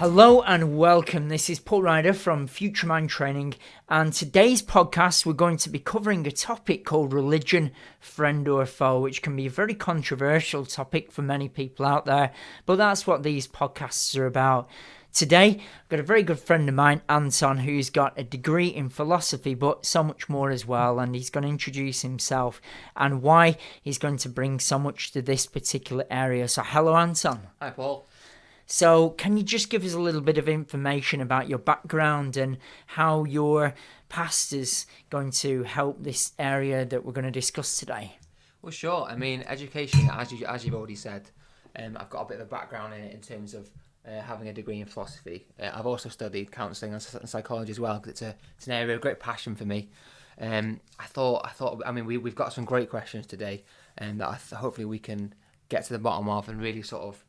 Hello and welcome. This is Paul Ryder from Future Mind Training, and today's podcast we're going to be covering a topic called religion, friend or foe, which can be a very controversial topic for many people out there, but that's what these podcasts are about. Today, I've got a very good friend of mine, Anton, who's got a degree in philosophy, but so much more as well, and he's going to introduce himself and why he's going to bring so much to this particular area. So hello, Anton. Hi, Paul. So can you just give us a little bit of information about your background and how your past is going to help this area that we're going to discuss today? Well, sure. I mean, education, as you've already said, I've got a bit of a background in it in terms of having a degree in philosophy. I've also studied counselling and psychology as well, because it's an area of great passion for me. I thought. I mean, we've got some great questions today, and that hopefully we can get to the bottom of and really sort of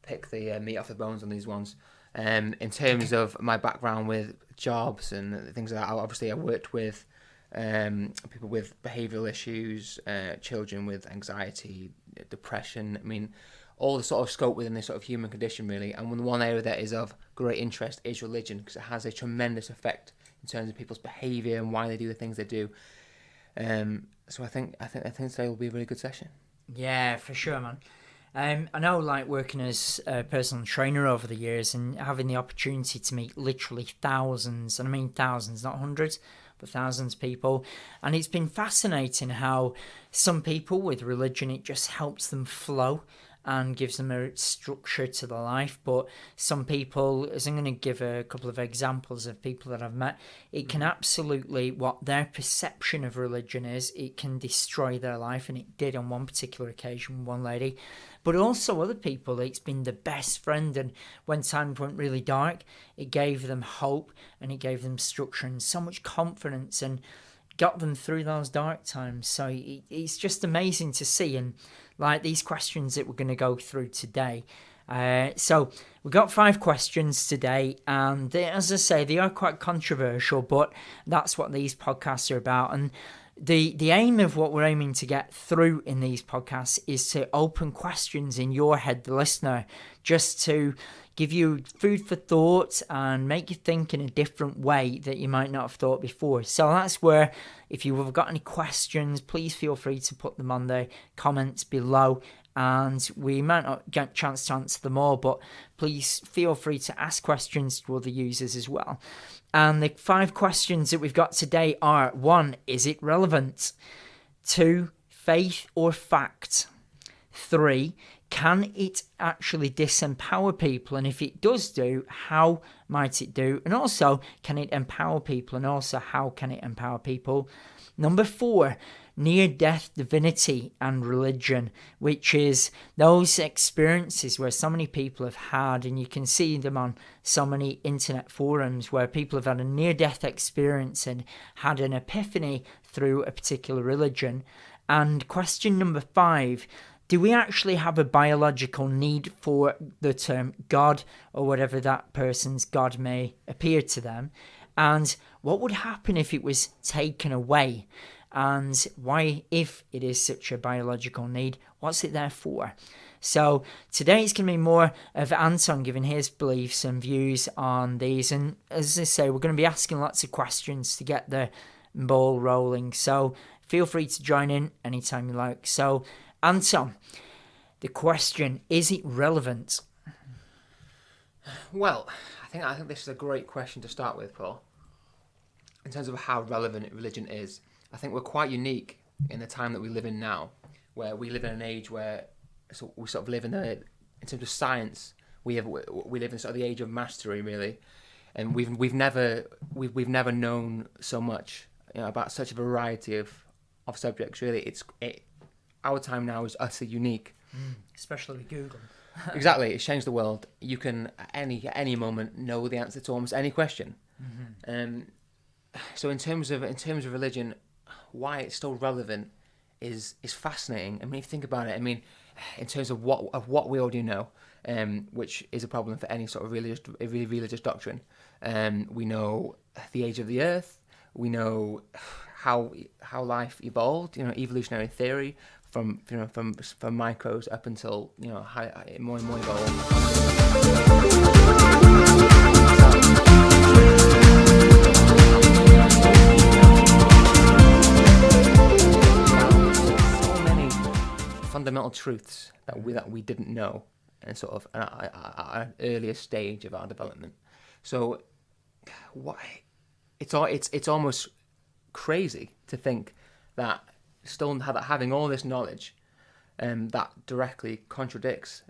pick the meat off the bones on these ones. In terms of my background with jobs and things like that, obviously I worked with people with behavioural issues, children with anxiety, depression. I mean, all the sort of scope within this sort of human condition, really. And one area that is of great interest is religion, because it has a tremendous effect in terms of people's behaviour and why they do the things they do. So I think today will be a really good session. Yeah, for sure, man. I know, like, working as a personal trainer over the years and having the opportunity to meet literally thousands, and I mean thousands, not hundreds, but thousands of people. And it's been fascinating how some people with religion, it just helps them flow and gives them a structure to their life. But some people, as I'm going to give a couple of examples of people that I've met, it can absolutely, what their perception of religion is, it can destroy their life. And it did on one particular occasion with one lady. But also other people, it's been the best friend. And when times went really dark, it gave them hope and it gave them structure and so much confidence and got them through those dark times. So it's just amazing to see. And like these questions that we're going to go through today. So we've got 5 questions today, and as I say, they are quite controversial, but that's what these podcasts are about. And the aim of what we're aiming to get through in these podcasts is to open questions in your head, the listener, just to give you food for thought and make you think in a different way that you might not have thought before. So that's where, if you've got any questions, please feel free to put them on the comments below. And we might not get a chance to answer them all, but please feel free to ask questions to other users as well. And the 5 questions that we've got today are: 1, is it relevant? 2, faith or fact? 3, can it actually disempower people? And if it does do, how might it do? And also, can it empower people? And also, how can it empower people? Number 4, near-death divinity and religion, which is those experiences where so many people have had, and you can see them on so many internet forums, where people have had a near-death experience and had an epiphany through a particular religion. And question number 5, do we actually have a biological need for the term God, or whatever that person's God may appear to them? And what would happen if it was taken away? And why, if it is such a biological need, what's it there for? So today it's going to be more of Anton giving his beliefs and views on these. And as I say, we're going to be asking lots of questions to get the ball rolling. So feel free to join in anytime you like. So Anton, the question, is it relevant? Well, I think this is a great question to start with, Paul. In terms of how relevant religion is, I think we're quite unique in the time that we live in now, where we live in an age where we sort of live in terms of science, we live in sort of the age of mastery, really, and we've never known so much, about such a variety of subjects. Really, our time now is utterly unique, especially with Google. Exactly, it's changed the world. You can at any moment know the answer to almost any question. Mm-hmm. So in terms of religion, why it's still relevant is fascinating. I mean, if you think about it, I mean, in terms of what we already know, which is a problem for any sort of religious doctrine. We know the age of the earth. We know how life evolved. Evolutionary theory, from micros up until high, more and more evolved. So many fundamental truths that we didn't know, and sort of at an earlier stage of our development. So, it's almost crazy to think that still having all this knowledge, that directly contradicts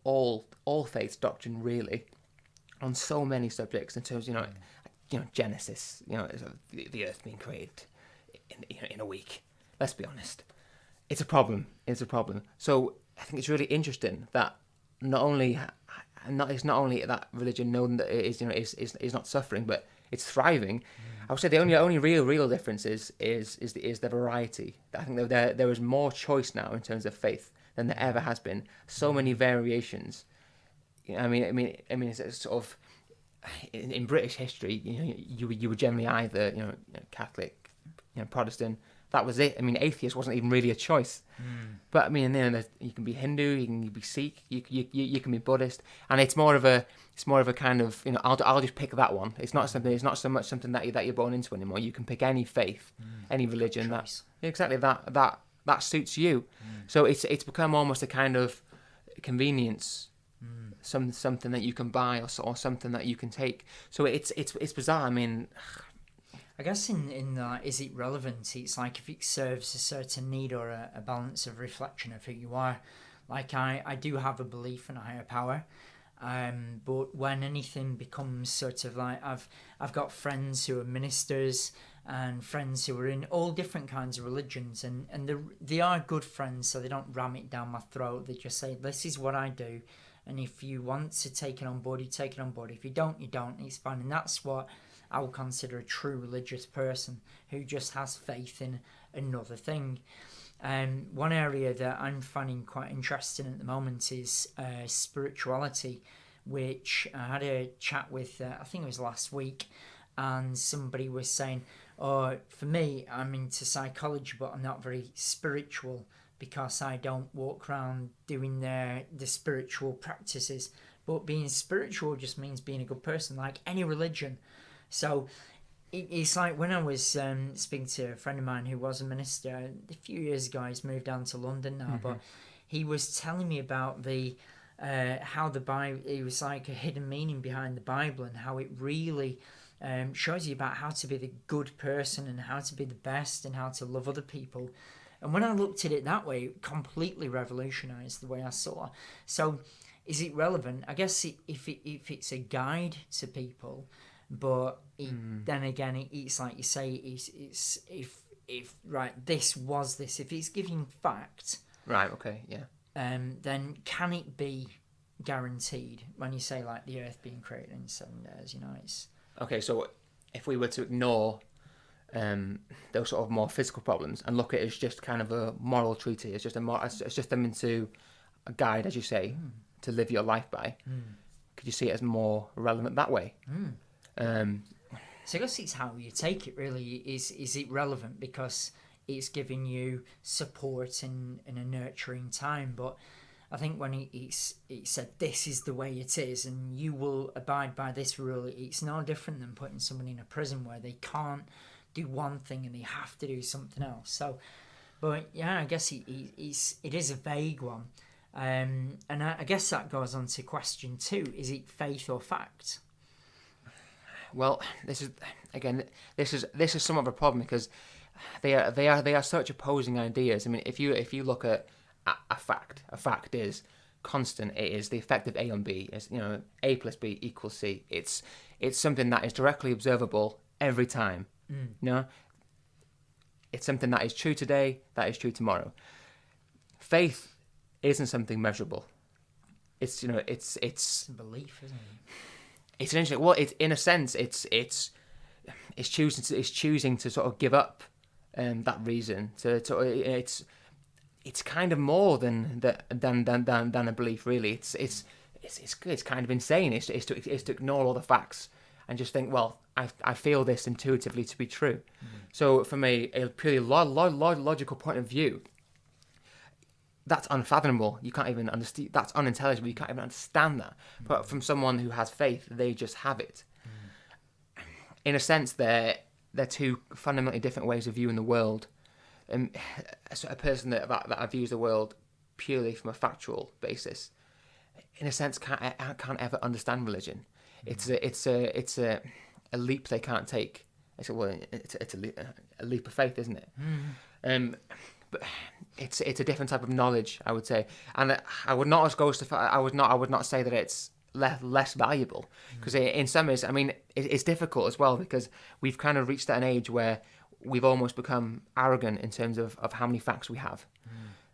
all faith's doctrine really, on so many subjects in terms Genesis, the earth being created in a week. Let's be honest, it's a problem. So I think it's really interesting that it's not only that religion known that it is not suffering, but it's thriving. I would say the only real difference is the variety. I think there is more choice now in terms of faith than there ever has been. So many variations. I mean, it's sort of in British history, you were generally either Catholic, Protestant. That was it. I mean, atheist wasn't even really a choice. But I mean, you can be Hindu, you can be Sikh, you can be Buddhist, and it's more of a kind of I'll just pick that one. It's not so much something that you're born into anymore. You can pick any faith, any religion that suits you. So it's become almost a kind of convenience, something that you can buy or something that you can take. So it's bizarre. I mean, I guess in that, is it relevant? It's like if it serves a certain need or a balance of reflection of who you are. Like I do have a belief in a higher power, but when anything becomes sort of like I've got friends who are ministers and friends who are in all different kinds of religions, and they are good friends, so they don't ram it down my throat. They just say, this is what I do, and if you want to take it on board, you take it on board. If you don't, you don't. It's fine, and that's what I would consider a true religious person who just has faith in another thing. One area that I'm finding quite interesting at the moment is spirituality, which I had a chat with, I think it was last week, and somebody was saying, for me, I'm into psychology, but I'm not very spiritual because I don't walk around doing the spiritual practices. But being spiritual just means being a good person, like any religion. So it's like when I was speaking to a friend of mine who was a minister a few years ago. He's moved down to London now, but he was telling me about the how the Bible, it was like a hidden meaning behind the Bible, and how it really shows you about how to be the good person and how to be the best and how to love other people. And when I looked at it that way, it completely revolutionized the way I saw. So is it relevant? I guess if it's a guide to people, but then again, it's like you say, it's if right, this was this. If it's giving fact, right, okay, yeah, then can it be guaranteed when you say like the Earth being created in 7 days? It's okay. So if we were to ignore those sort of more physical problems and look at it as just kind of a moral treatise, it's just them into a guide, as you say, to live your life by. Could you see it as more relevant that way? So I guess it's how you take it, really. Is it relevant because it's giving you support in a nurturing time? But I think when it said this is the way it is and you will abide by this rule, it's no different than putting someone in a prison where they can't do one thing and they have to do something else. So, but yeah, I guess it is a vague one. And I guess that goes on to question 2. Is it faith or fact? Well, this is somewhat of a problem because they are such opposing ideas. I mean, if you look at a fact is constant. It is the effect of A on B. It's, A plus B equals C. It's something that is directly observable every time. It's something that is true today, that is true tomorrow. Faith isn't something measurable. It's It's belief, isn't it? It's an interesting. Well, it's in a sense, it's choosing to sort of give up that reason. It's kind of more than a belief, really. It's kind of insane. It's to ignore all the facts and just think, well, I feel this intuitively to be true. So from a purely logical point of view, that's unfathomable. You can't even understand. That's unintelligible. You can't even understand that. But from someone who has faith, they just have it. In a sense, they're two fundamentally different ways of viewing the world. A person that views the world purely from a factual basis, in a sense, can't ever understand religion. It's a leap they can't take. It's a leap of faith, isn't it? But it's a different type of knowledge, I would say, and I would not say that it's less valuable, because in some ways, I mean, it's difficult as well, because we've kind of reached at an age where we've almost become arrogant in terms of how many facts we have,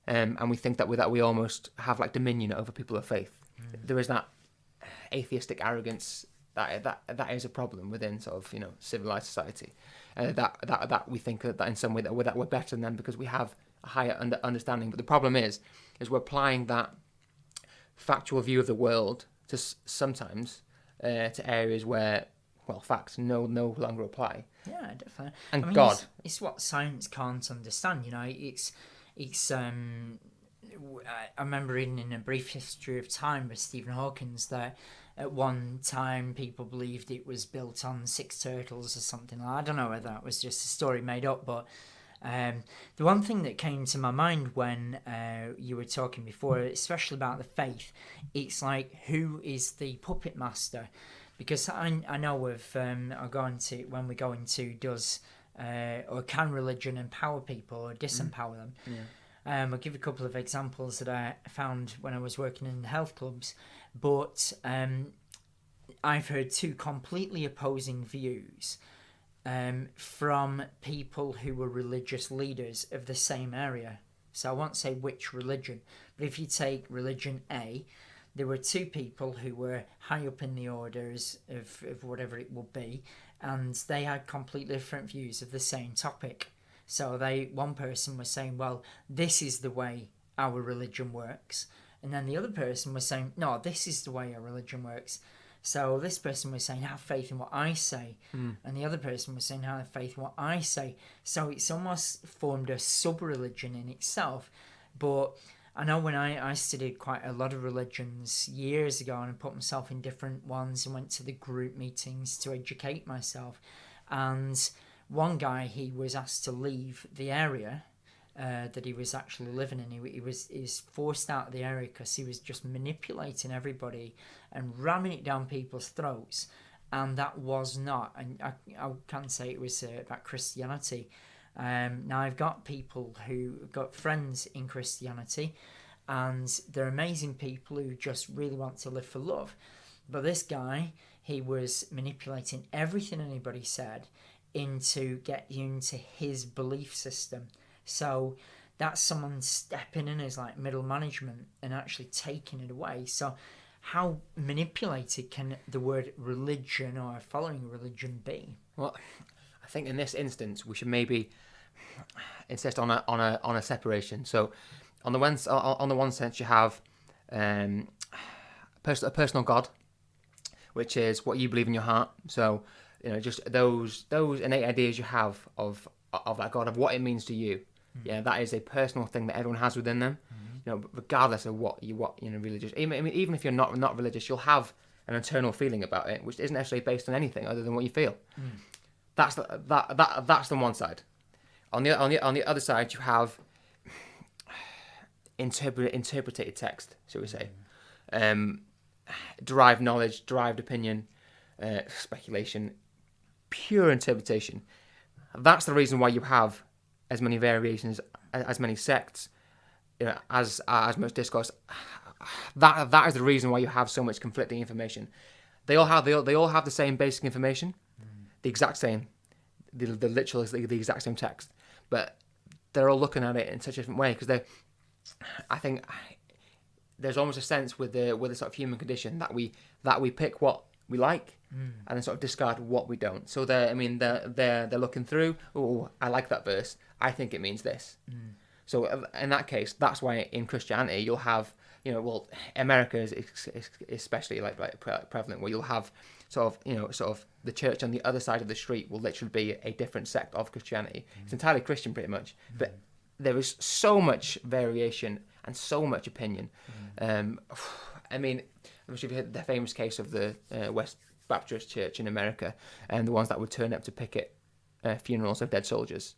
and we think that we almost have like dominion over people of faith. There is that atheistic arrogance that is a problem within sort of civilized society, that we think that in some way that we're better than them because we have a higher understanding. But the problem is we're applying that factual view of the world to sometimes to areas where facts no longer apply. Yeah, definitely. And I mean, God, it's what science can't understand. It's I remember reading in A Brief History of Time by Stephen Hawkins that at one time people believed it was built on 6 turtles or something. I don't know whether that was just a story made up, but the one thing that came to my mind when you were talking before, especially about the faith, it's like, who is the puppet master? Because I know when we go into does or can religion empower people or disempower them? Yeah. I'll give a couple of examples that I found when I was working in health clubs, but I've heard 2 completely opposing views from people who were religious leaders of the same area. So I won't say which religion, but if you take religion A, there were 2 people who were high up in the orders of whatever it will be, and they had completely different views of the same topic. So one person was saying, well, this is the way our religion works. And then the other person was saying, no, this is the way our religion works. So this person was saying, have faith in what I say. And the other person was saying, have faith in what I say. So it's almost formed a sub-religion in itself. But I know when I studied quite a lot of religions years ago, and I put myself in different ones and went to the group meetings to educate myself. And one guy, he was asked to leave the area that he was actually living in. He was forced out of the area because he was just manipulating everybody and ramming it down people's throats. And that was not, and I can't say it was about Christianity. Now I've got got friends in Christianity, and they're amazing people who just really want to live for love. But this guy, he was manipulating everything anybody said into getting into his belief system. So that's someone stepping in as like middle management and actually taking it away. So how manipulated can the word religion or following religion be? Well, I think in this instance we should maybe insist on a separation. So on the one sense you have a personal God, which is what you believe in your heart. So just those innate ideas you have of that God, of what it means to you. Yeah, that is a personal thing that everyone has within them. Regardless of what religious. Even if you're not religious, you'll have an internal feeling about it, which isn't necessarily based on anything other than what you feel. That's the one side. On the other side, you have interpreted text, shall we say, derived knowledge, derived opinion, speculation, pure interpretation. That's the reason why you have as many variations, as many sects, as much discourse. That is the reason why you have so much conflicting information. They all have the same basic information, the exact same, the literal is the exact same text, but they're all looking at it in such a different way because I think there's almost a sense with the sort of human condition that we pick what we like and then sort of discard what we don't. So they're looking through. Oh, I like that verse. I think it means this. So in that case, that's why in Christianity you'll have America is especially like prevalent, where you'll have sort of the church on the other side of the street will literally be a different sect of Christianity. It's entirely Christian pretty much, but there is so much variation and so much opinion. I mean, I'm sure you've heard the famous case of the West Baptist Church in America, and the ones that would turn up to picket funerals of dead soldiers.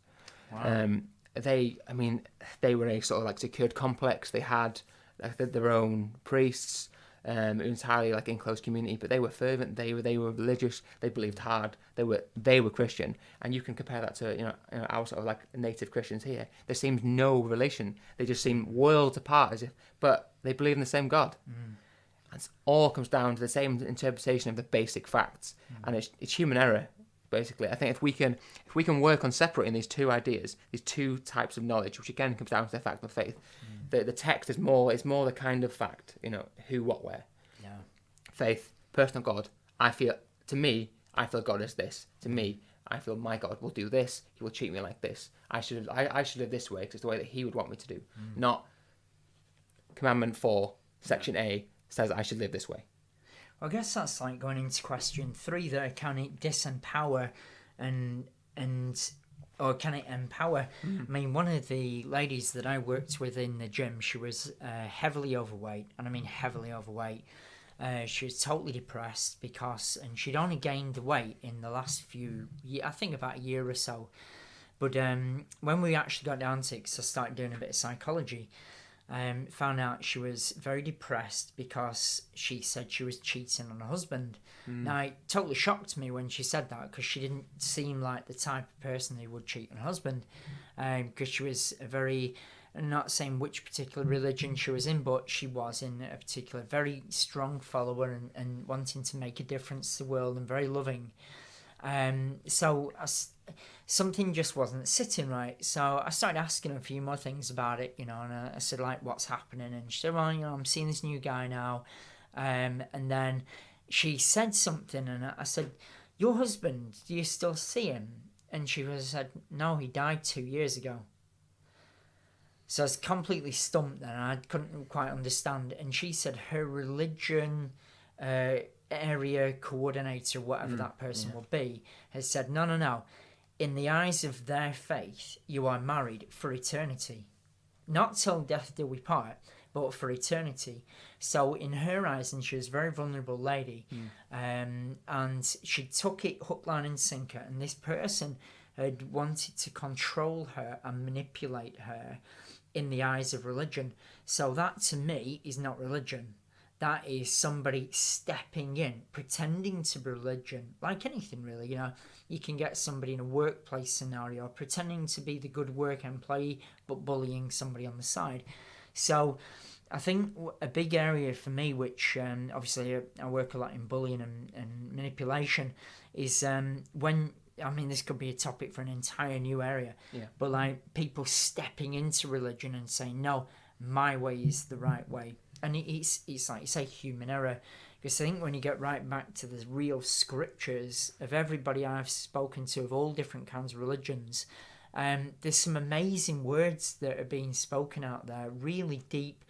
Wow. They were a sort of like secured complex. They had their own priests, entirely like in close community, but they were fervent. They were religious. They believed hard. They were Christian, and you can compare that to our sort of like native Christians here. There seems no relation. They just seem worlds apart, but they believe in the same God. And it all comes down to the same interpretation of the basic facts, and it's human error. Basically, I think if we can work on separating these two ideas, these two types of knowledge, which again comes down to the fact of faith, the text is more the kind of fact, who, what, where. Yeah. Faith, personal God. I feel God is this. To me, I feel my God will do this. He will treat me like this. I should live this way because it's the way that He would want me to do. Not Commandment 4, Section A says I should live this way. Well, I guess that's like going into question 3 there. Can it disempower or can it empower? I mean, one of the ladies that I worked with in the gym, she was heavily overweight, and I mean heavily overweight. She was totally depressed and she'd only gained the weight in the last few, I think about a year or so. But when we actually got down to it, because I started doing a bit of psychology, found out she was very depressed because she said she was cheating on her husband. Now, it totally shocked me when she said that, because she didn't seem like the type of person who would cheat on her husband, because she was I'm not saying which particular religion she was in, but she was in a particular very strong follower and wanting to make a difference to the world and very loving. Something just wasn't sitting right. So I started asking her a few more things about it, and I said, like, what's happening? And she said, well, I'm seeing this new guy now. And then she said something, and I said, your husband, do you still see him? And she said, no, he died 2 years ago. So I was completely stumped then. I couldn't quite understand. And she said her religion area coordinator, whatever that person will be, has said, no. In the eyes of their faith, you are married for eternity. Not till death do we part, but for eternity. So in her eyes, and she was a very vulnerable lady, and she took it hook, line and sinker, and this person had wanted to control her and manipulate her in the eyes of religion. So that to me is not religion. That is somebody stepping in, pretending to be religion, like anything really. You can get somebody in a workplace scenario pretending to be the good work employee, but bullying somebody on the side. So I think a big area for me, which obviously I work a lot in bullying and manipulation, is this could be a topic for an entire new area, but like people stepping into religion and saying, no, my way is the right way. And it's like you say, human error. Because I think when you get right back to the real scriptures of everybody I've spoken to of all different kinds of religions, there's some amazing words that are being spoken out there, really deep,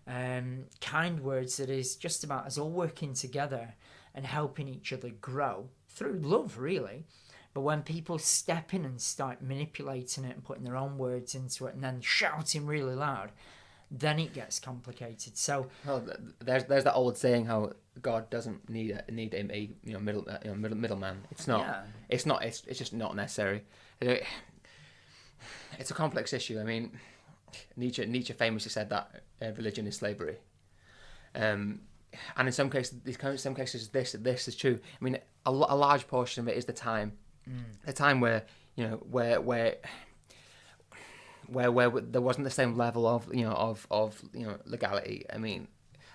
kind words that is just about us all working together and helping each other grow through love, really. But when people step in and start manipulating it and putting their own words into it and then shouting really loud, then it gets complicated. So there's that old saying how God doesn't need a middleman. It's not. Yeah. It's just not necessary. It's a complex issue. I mean, Nietzsche famously said that religion is slavery. And in some cases, this is true. I mean, a large portion of it is the time where where there wasn't the same level of legality. I mean,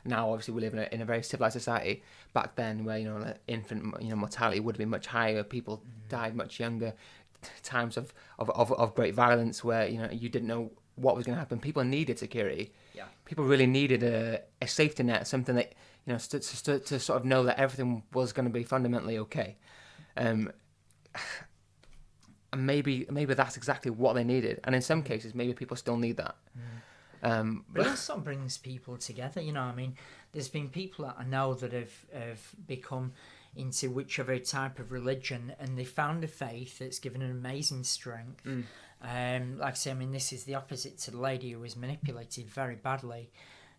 now obviously we live in a very civilized society. Back then, where infant mortality would have been much higher, people died much younger. Times of great violence where you didn't know what was going to happen. People needed security. Yeah. People really needed a safety net, something that to sort of know that everything was going to be fundamentally okay. And maybe that's exactly what they needed, and in some cases maybe people still need that. But it also brings people together. I mean, there's been people that I know that have become into whichever type of religion, and they found a faith that's given an amazing strength, Like I say, I mean, this is the opposite to the lady who was manipulated very badly.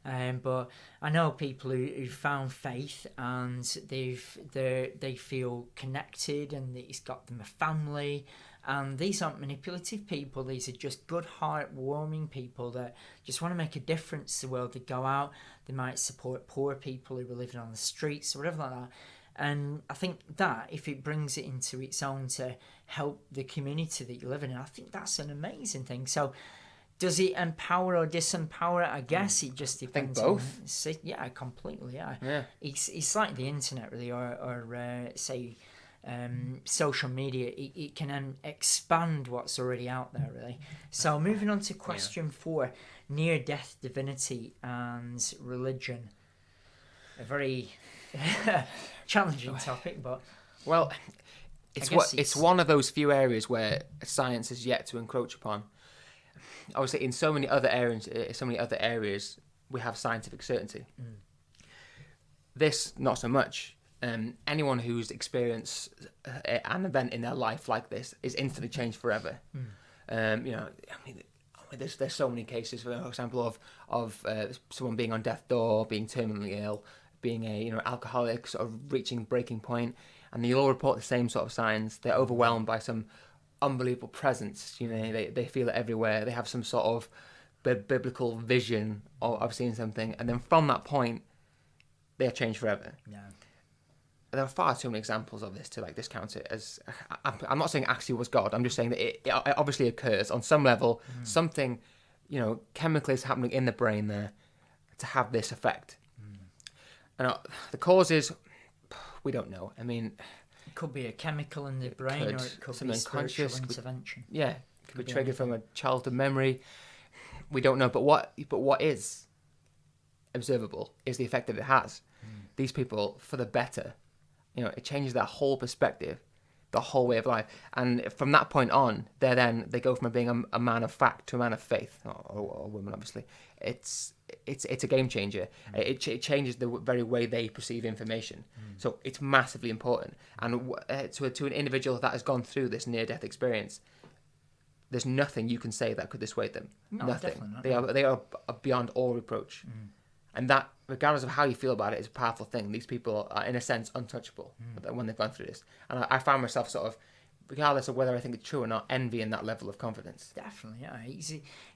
But I know people who found faith and they feel connected and it's got them a family. And these aren't manipulative people. These are just good, heartwarming people that just want to make a difference to the world. They go out, they might support poor people who are living on the streets or whatever like that. And I think that if it brings it into its own to help the community that you live in, I think that's an amazing thing. So does it empower or disempower? I guess it just depends. I think both. Yeah, completely. Yeah. Yeah. It's like the internet, really, or say social media. It can expand what's already out there, really. So moving on to question 4: near-death divinity and religion. A very challenging topic, but well, it's one of those few areas where science is yet to encroach upon. Obviously, in so many other areas, we have scientific certainty. This, not so much. Anyone who's experienced an event in their life like this is instantly changed forever. There's so many cases, for example, of someone being on death's door, being terminally ill, being alcoholic, sort of reaching breaking point, and they all report the same sort of signs. They're overwhelmed by some unbelievable presence. They feel it everywhere. They have some sort of biblical vision of seeing something, and then from that point, they're changed forever. Yeah. There are far too many examples of this to discount it as. I'm not saying actually was God. I'm just saying that it obviously occurs on some level. Something, chemically is happening in the brain there to have this effect. And the causes, we don't know. I mean, it could be a chemical in the brain, or it could be spiritual intervention. It could be triggered from a childhood memory. We don't know, but what is observable is the effect that it has. These people, for the better, it changes their whole perspective, the whole way of life, and from that point on, they go from being a man of fact to a man of faith, or woman, obviously. It's a game changer. It changes the very way they perceive information. So it's massively important. And to an individual that has gone through this near-death experience, there's nothing you can say that could dissuade them. No, nothing. Not. They are beyond all reproach. And that, regardless of how you feel about it, is a powerful thing. These people are, in a sense, untouchable when they've gone through this. And I found myself sort of, regardless of whether I think it's true or not, envying that level of confidence. Definitely, yeah.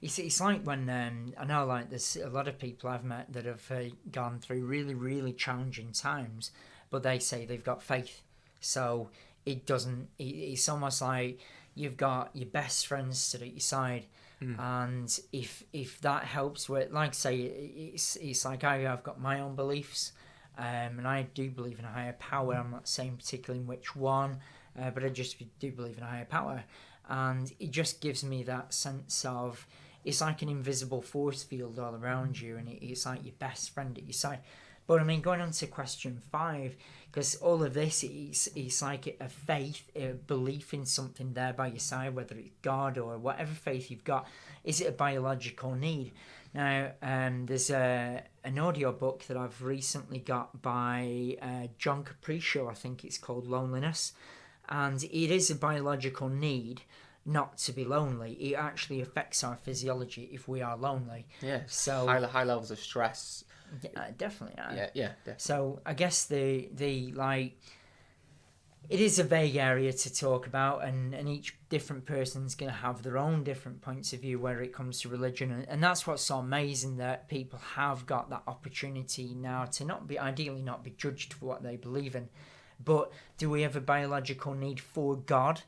It's like when I know, there's a lot of people I've met that have gone through really, really challenging times, but they say they've got faith. So it doesn't. It's almost like you've got your best friends stood at your side. And if that helps with, like say, it's like I've got my own beliefs, and I do believe in a higher power. I'm not saying particularly in which one, but I just do believe in a higher power, and it just gives me that sense of it's like an invisible force field all around you, and it's like your best friend at your side. But I mean, going on to question 5, because all of this is like a faith, a belief in something there by your side, whether it's God or whatever faith you've got. Is it a biological need? Now, there's an audio book that I've recently got by John Capriccio, I think it's called Loneliness. And it is a biological need not to be lonely. It actually affects our physiology if we are lonely. Yeah, so high levels of stress. Definitely. Yeah, definitely. So I guess the it is a vague area to talk about, and each different person's going to have their own different points of view where it comes to religion, and that's what's so amazing, that people have got that opportunity now to ideally not be judged for what they believe in. But do we have a biological need for God,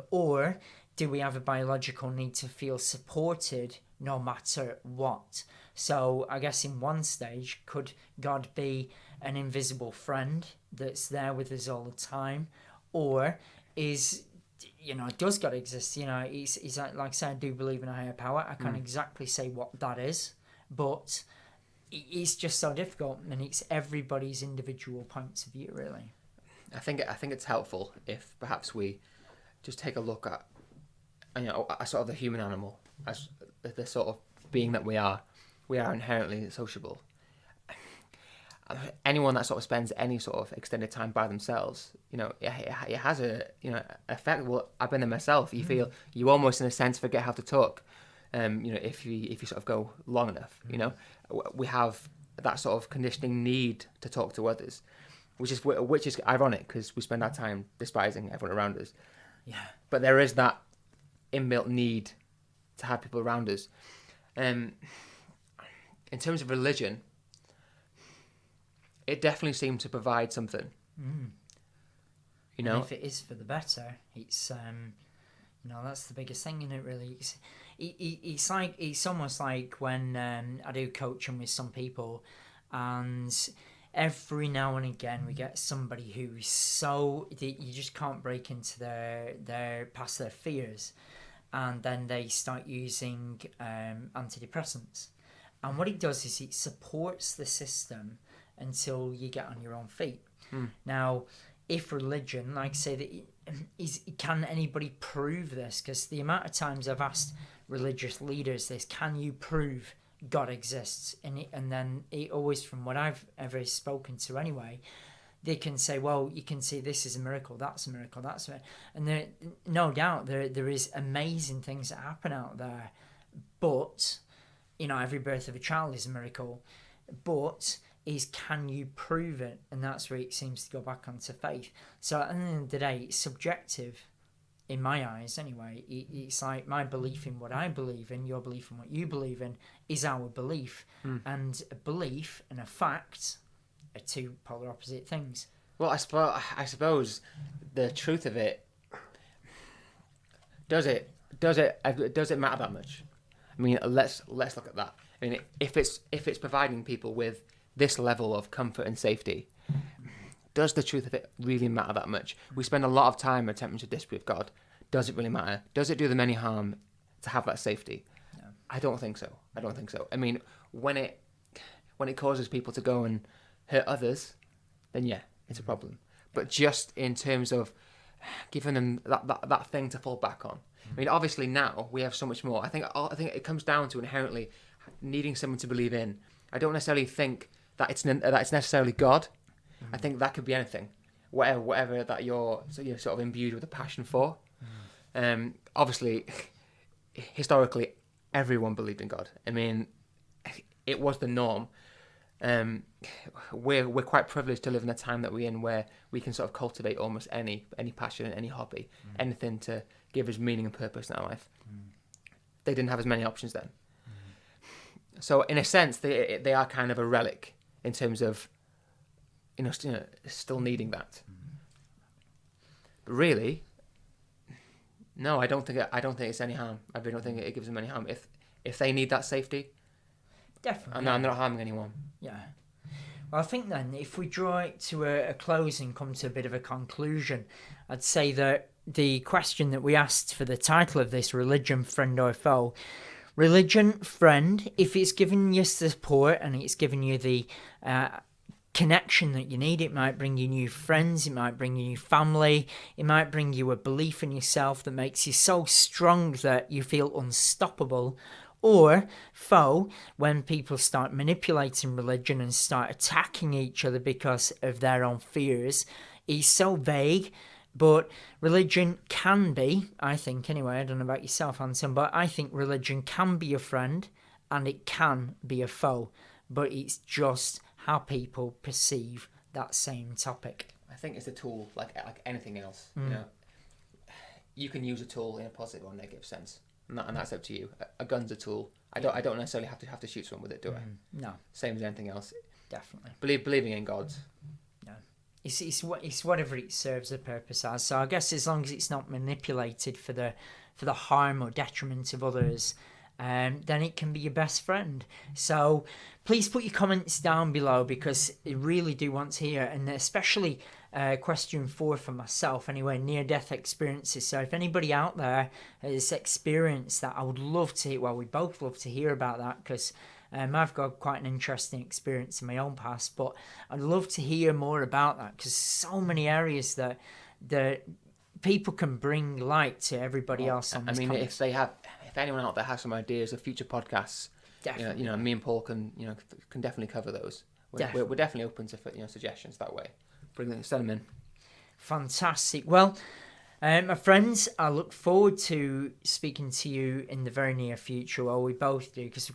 or do we have a biological need to feel supported no matter what? So I guess in one stage, could God be an invisible friend that's there with us all the time? Or does God exist? He's like I said, I do believe in a higher power. I can't exactly say what that is, but it's just so difficult, and it's everybody's individual points of view, really. I think it's helpful if perhaps we just take a look at, a sort of the human animal as the sort of being that we are. We are inherently sociable. anyone that sort of spends any sort of extended time by themselves, it has a effect. Well, I've been there myself. You feel you almost in a sense forget how to talk. If you sort of go long enough, we have that sort of conditioning need to talk to others, which is ironic because we spend our time despising everyone around us. Yeah. But there is that inbuilt need to have people around us. In terms of religion, it definitely seems to provide something. And if it is for the better, it's that's the biggest thing in it. Really, it's almost like when I do coaching with some people, and every now and again we get somebody who's so you just can't break into their past their fears, and then they start using antidepressants, and what it does is it supports the system until you get on your own feet. Now, if religion, like I say, that can anybody prove this? Because the amount of times I've asked religious leaders this, can you prove God exists? And then it always, from what I've ever spoken to anyway, they can say, well, you can see this is a miracle, that's a miracle, that's a miracle. And there, no doubt there is amazing things that happen out there, but every birth of a child is a miracle, but is can you prove it? And that's where it seems to go back onto faith. So at the end of the day, it's subjective in my eyes anyway. It's like my belief in what I believe in, your belief in what you believe in is our belief. And a belief and a fact are two polar opposite things. Well, I suppose the truth of it, does it matter that much? I mean, let's look at that. I mean, if it's providing people with this level of comfort and safety, does the truth of it really matter that much? We spend a lot of time attempting to disprove God. Does it really matter? Does it do them any harm to have that safety? No. I don't think so. I mean, when it causes people to go and hurt others, then yeah, it's a problem. But just in terms of giving them that thing to fall back on. I mean, obviously now we have so much more. I think it comes down to inherently needing someone to believe in. I don't necessarily think that it's necessarily God. I think that could be anything, whatever that you're sort of imbued with a passion for. Obviously, historically, everyone believed in God. I mean, it was the norm. We're quite privileged to live in the time that we're in, where we can sort of cultivate almost any passion, any hobby, anything to give us meaning and purpose in our life. They didn't have as many options then. So in a sense, they are kind of a relic in terms of still needing that. But really, no, I don't think it's any harm. I really don't think it gives them any harm if they need that safety. Definitely. I'm not harming anyone. Yeah. Well, I think then if we draw it to a close and come to a bit of a conclusion, I'd say that the question that we asked for the title of this, religion, friend or foe, religion, friend, if it's giving you support and it's giving you the connection that you need, it might bring you new friends, it might bring you new family, it might bring you a belief in yourself that makes you so strong that you feel unstoppable. Or foe, when people start manipulating religion and start attacking each other because of their own fears, is so vague. But religion can be, I think anyway, I don't know about yourself, Anton, but I think religion can be a friend and it can be a foe. But it's just how people perceive that same topic. I think it's a tool like anything else. You can use a tool in a positive or negative sense, and that's up to you. A gun's a tool. I don't necessarily have to shoot someone with it, do I? No. Same as anything else. Definitely. Believing in God. No. It's whatever it serves a purpose as. So I guess as long as it's not manipulated for the harm or detriment of others, then it can be your best friend. So please put your comments down below, because I really do want to hear, and especially question 4 for myself anyway, near-death experiences. So if anybody out there has experienced that, I would love to hear, well, we both love to hear about that, because I've got quite an interesting experience in my own past, but I'd love to hear more about that, because so many areas that people can bring light to everybody else on this. I mean, if anyone out there has some ideas of future podcasts, definitely. Me and Paul can definitely cover those. we're definitely open to suggestions that way. Send them in. Fantastic. Well, my friends, I look forward to speaking to you in the very near future. Well, we both do, because we've